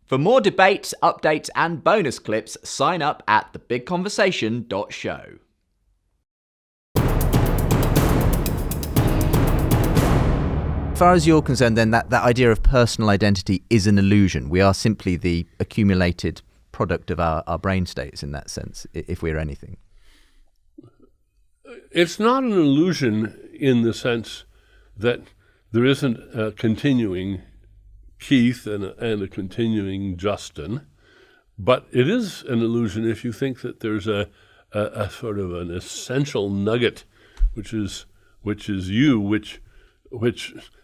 For more debates, updates, and bonus clips, sign up at thebigconversation.show. As far as you're concerned, then, that idea of personal identity is an illusion. We are simply the accumulated product of our brain states in that sense, if we're anything. It's not an illusion in the sense that there isn't a continuing Keith and a continuing Justin, but it is an illusion if you think that there's a sort of an essential nugget, which is you, which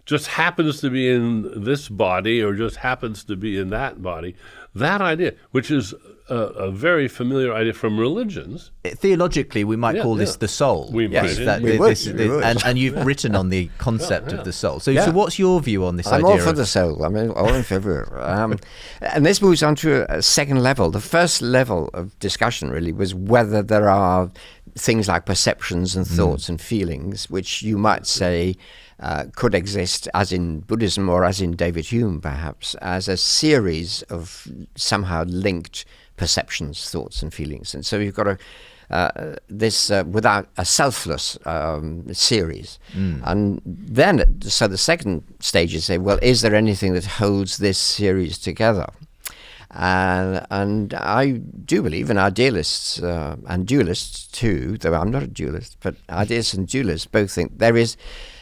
just happens to be in this body or just happens to be in that body. That idea, which is a very familiar idea from religions. Theologically, we might call this the soul. We would. And you've written on the concept of the soul. So what's your view on this idea? I'm all for the soul. I'm all in favor. And this moves on to a second level. The first level of discussion really was whether there are things like perceptions and thoughts and feelings, which you might say could exist, as in Buddhism or as in David Hume, perhaps, as a series of somehow linked perceptions, thoughts, and feelings. And so you've got this without a selfless series. And then, so the second stage is say, well, is there anything that holds this series together? And I do believe, and idealists and dualists too, though I'm not a dualist, but idealists and dualists both think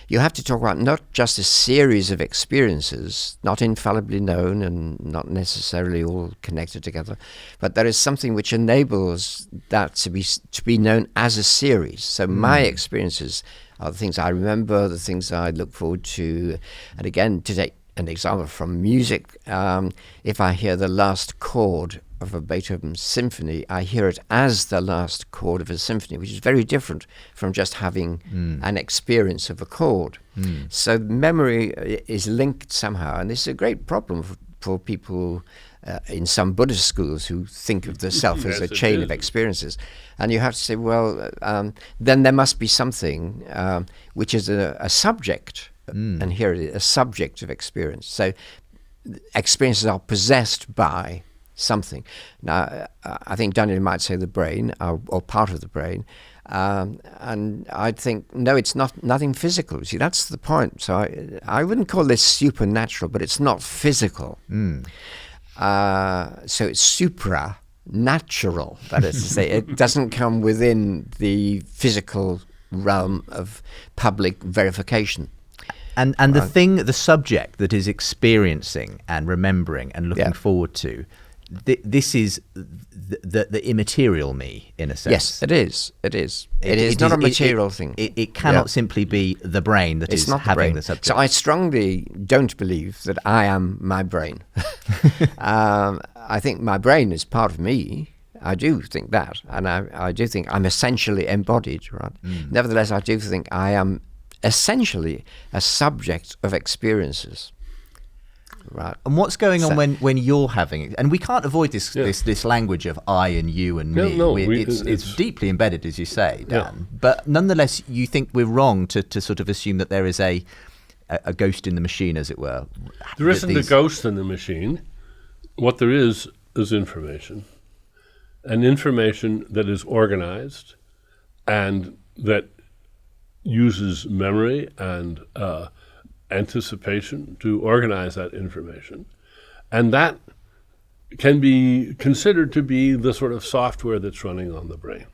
you have to talk about not just a series of experiences, not infallibly known and not necessarily all connected together, but there is something which enables that to be known as a series. So my experiences are the things I remember, the things I look forward to. And again, to take an example from music, if I hear the last chord of a Beethoven symphony, I hear it as the last chord of a symphony, which is very different from just having an experience of a chord. So memory is linked somehow, and this is a great problem for people in some Buddhist schools who think of the self as a chain of experiences. And you have to say, well, then there must be something which is a subject, and here it is, a subject of experience. So experiences are possessed by something. Now, I think Daniel might say the brain, or part of the brain, and I'd think, no, it's nothing physical. You see, that's the point. So I wouldn't call this supernatural, but it's not physical. So it's supranatural, that is to say. It doesn't come within the physical realm of public verification. And the subject that is experiencing and remembering and looking forward to, this is the immaterial me, in a sense. Yes, it is. It is not a material thing. It cannot simply be the brain that is having the subject. So I strongly don't believe that I am my brain. I think my brain is part of me. I do think that. And I do think I'm essentially embodied, right? Nevertheless, I do think I am essentially a subject of experiences. Right. And what's going on when you're having it? And we can't avoid this language of I and you and me. No, it's deeply embedded, as you say, Dan. But nonetheless, you think we're wrong to sort of assume that there is a ghost in the machine, as it were. There isn't a ghost in the machine. What there is information. And information that is organized and that uses memory and anticipation to organize that information. And that can be considered to be the sort of software that's running on the brain.